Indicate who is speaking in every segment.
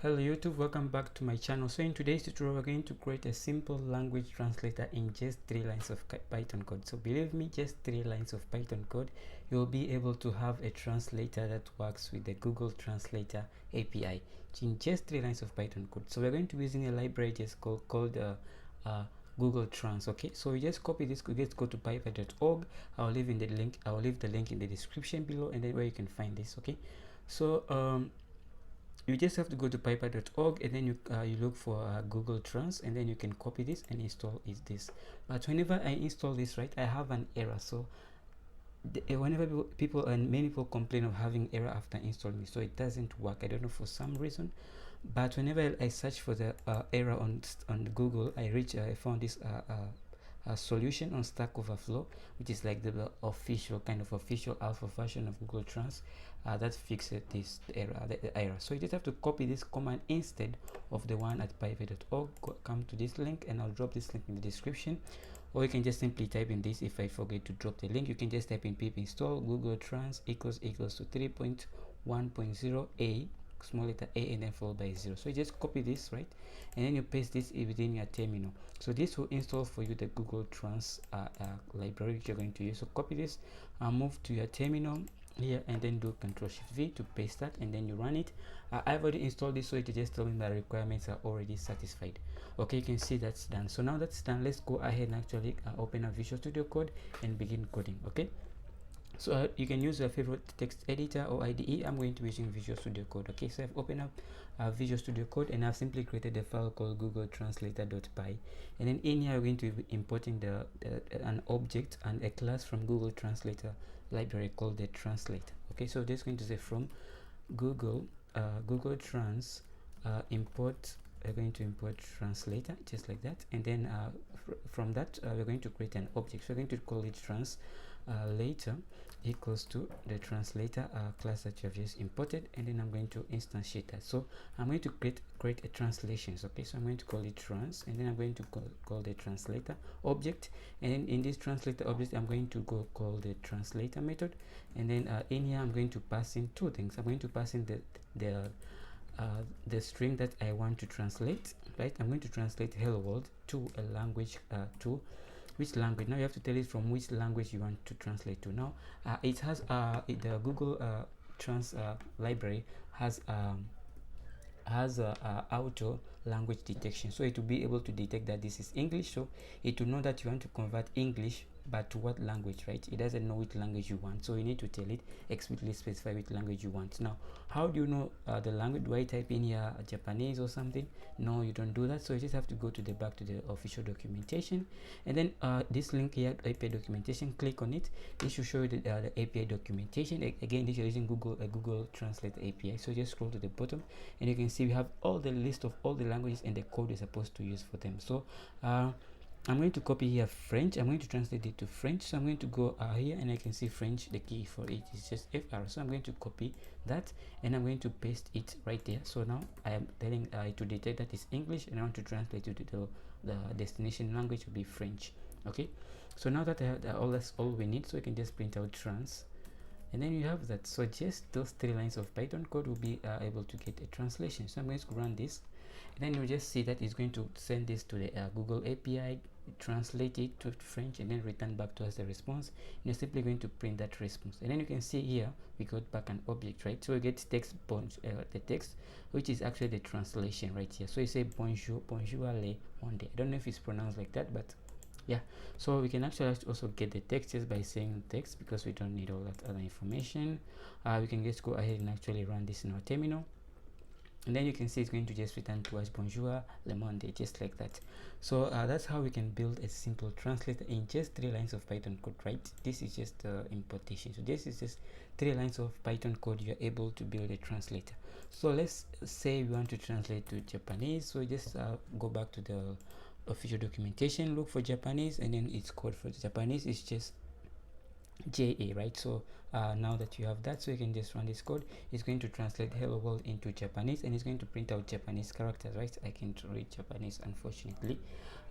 Speaker 1: Hello YouTube, welcome back to my channel. So in today's tutorial we're going to create a simple language translator in just 3 lines of Python code. So believe me, just 3 lines of Python code, you'll be able to have a translator that works with the Google Translator API in just 3 lines of Python code. So we're going to be using a library just called Google Trans. Okay, so we just copy this. Let's go to python.org. I'll leave the link in the description below, and then where you can find this. Okay, so you just have to go to python.org, and then you look for Google Trans, and then you can copy this and install this. But whenever I install this, right, I have an error. So whenever people and many people complain of having error after installing it, so it doesn't work. I don't know, for some reason. But whenever I search for the error on Google, I found this a solution on Stack Overflow, which is like the official alpha version of Google Trans that fixes this error, the error. So you just have to copy this command instead of the one at python.org. Come to this link, and I'll drop this link in the description, or you can just simply type in this. If I forget to drop the link, you can just type in pip install Google Trans equals to 3.1.0 a small letter a and then followed by 0. So you just copy this, right, and then you paste this within your terminal. So this will install for you the Google Trans library which you're going to use. So copy this, move to your terminal here, and then do Ctrl+Shift+V to paste that, and then you run it. I've already installed this, so it just tells me that requirements are already satisfied. Okay, you can see that's done. So now that's done, let's go ahead and actually open a Visual Studio Code and begin coding. Okay, so you can use your favorite text editor or IDE. I'm going to be using Visual Studio Code. Okay, so I've opened up Visual Studio Code, and I've simply created a file called Google Translator.py, and then in here we're going to be importing an object and a class from Google Translator library called the translator. Okay, so this is going to say from Google Trans import. We're going to import translator, just like that, and then from that we're going to create an object. So we're going to call it trans later equals to the translator class that you have just imported, and then I'm going to instantiate that. So I'm going to create a translations. Okay, so I'm going to call it trans, and then I'm going to call the translator object, and then in this translator object I'm going to call the translator method, and then in here I'm going to pass in two things. I'm going to pass in the string that I want to translate, right? I'm going to translate hello world to a language, to which language. Now you have to tell it from which language you want to translate to. Now it has the Google Trans library has auto language detection, so it will be able to detect that this is English. So it will know that you want to convert English, but to what language, right? It doesn't know which language you want, so you need to tell it, explicitly specify which language you want. Now how do you know the language? Do I type in here Japanese or something? No, you don't do that. So you just have to go to the back to the official documentation, and then this link here, API documentation, click on it. This should show you the API documentation. Again, this is using Google Translate API. So just scroll to the bottom, and you can see we have all the list of all the languages and the code you're supposed to use for them. So I'm going to copy here French. I'm going to translate it to French. So I'm going to go here, and I can see French. The key for it is just FR. So I'm going to copy that, and I'm going to paste it right there. So now I am telling it to detect that it's English, and I want to translate it to the destination language will be French. Okay, so now that I have that's all we need. So we can just print out trans, and then you have that. So just those 3 lines of Python code will be able to get a translation. So I'm going to run this, and then you just see that it's going to send this to the Google API, translate it to French, and then return back to us the response. And you're simply going to print that response, and then you can see here we got back an object, right? So we get text the text, which is actually the translation right here. So you say bonjour le monde. I don't know if it's pronounced like that, but yeah. So we can actually also get the text just by saying text, because we don't need all that other information. We can just go ahead and actually run this in our terminal, and then you can see it's going to just return to us bonjour le monde, just like that. So that's how we can build a simple translator in just 3 lines of Python code, right? This is just importation. So this is just 3 lines of Python code. You're able to build a translator. So let's say we want to translate to Japanese. So just go back to the official documentation, look for Japanese, and then its code for the Japanese is just JA, right? So now that you have that, so you can just run this code. It's going to translate hello world into Japanese, and it's going to print out Japanese characters, right? I can't read Japanese, unfortunately.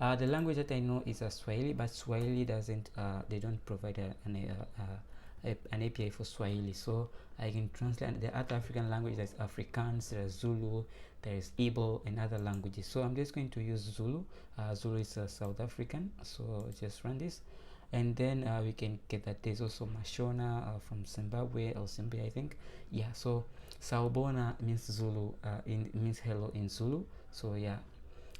Speaker 1: The language that I know is Swahili, but Swahili doesn't they don't provide an API for Swahili, so I can translate the other African languages. There's Afrikaans, there's Zulu, there's Igbo, and other languages. So I'm just going to use Zulu. Zulu is South African, so just run this, and then we can get that there's also Mashona from Zimbabwe, or Zimbabwe, I think. Yeah, so Sawubona means Zulu, means hello in Zulu. So yeah,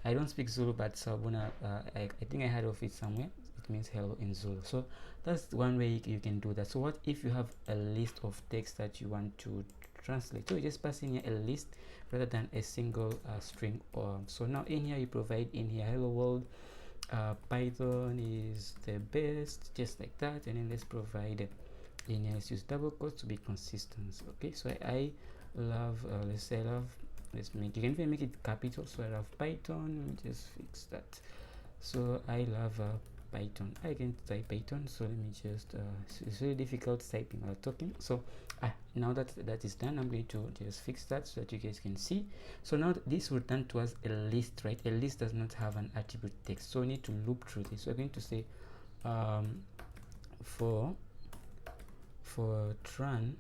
Speaker 1: I don't speak Zulu, but Sawubona, I think I heard of it somewhere. It means hello in Zulu. So that's one way you can do that. So what if you have a list of text that you want to translate? So you just pass in here a list rather than a single string. So now in here you provide in here hello world, Python is the best, just like that, and then let's provide in here, let's use double quotes to be consistent. Okay, so I love let's say I love, let's make, you can even make it capital, so I love Python. Let me just fix that. So I love Python. I can type Python, so let me just it's really difficult typing while talking. So now that that is done, I'm going to just fix that so that you guys can see. So now this will turn to us a list, right? A list does not have an attribute text, so we need to loop through this. So we're going to say for tran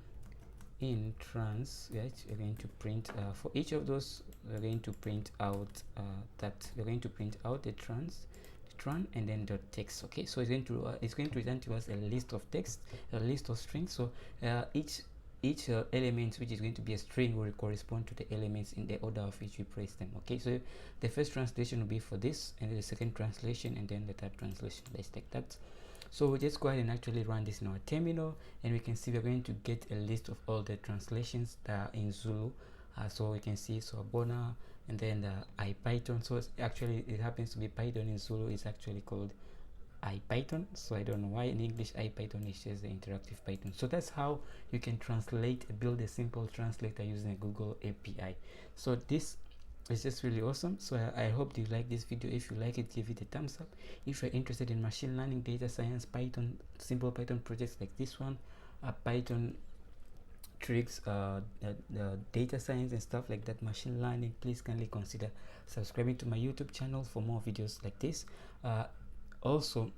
Speaker 1: in trans, right, we're going to print for each of those, we're going to print out the tran and then the text. Okay, so it's going to return to us a list of text, a list of strings. So each element, which is going to be a string, will correspond to the elements in the order of which we place them. Okay, so the first translation will be for this, and then the second translation, and then the third translation. Let's take that. So we'll just go ahead and actually run this in our terminal, and we can see we're going to get a list of all the translations that are in Zulu. So we can see Sawubona, and then the IPython. So actually it happens to be Python in Zulu is actually called IPython. So I don't know why in English IPython is just the interactive Python. So that's how you can build a simple translator using a Google API. So this it's just really awesome. So I hope you like this video. If you like it, give it a thumbs up. If you're interested in machine learning, data science, Python, simple Python projects like this one, Python tricks, data science and stuff like that, machine learning, please kindly consider subscribing to my YouTube channel for more videos like this. Also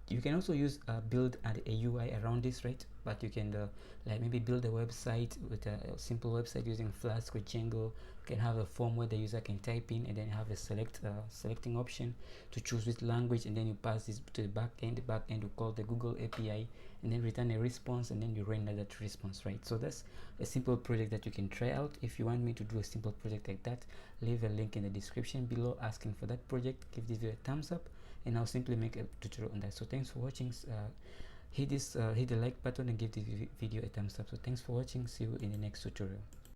Speaker 1: you can also use build a UI around this, right? But you can like maybe build a website with a simple website using Flask or Django. You can have a form where the user can type in, and then have a selecting option to choose which language, and then you pass this to the back end. The back end will call the Google API and then return a response, and then you render that response, right? So that's a simple project that you can try out. If you want me to do a simple project like that, leave a link in the description below asking for that project. Give this video a thumbs up, and I'll simply make a tutorial on that. So thanks for watching. Hit the like button and give this video a thumbs up. So thanks for watching. See you in the next tutorial.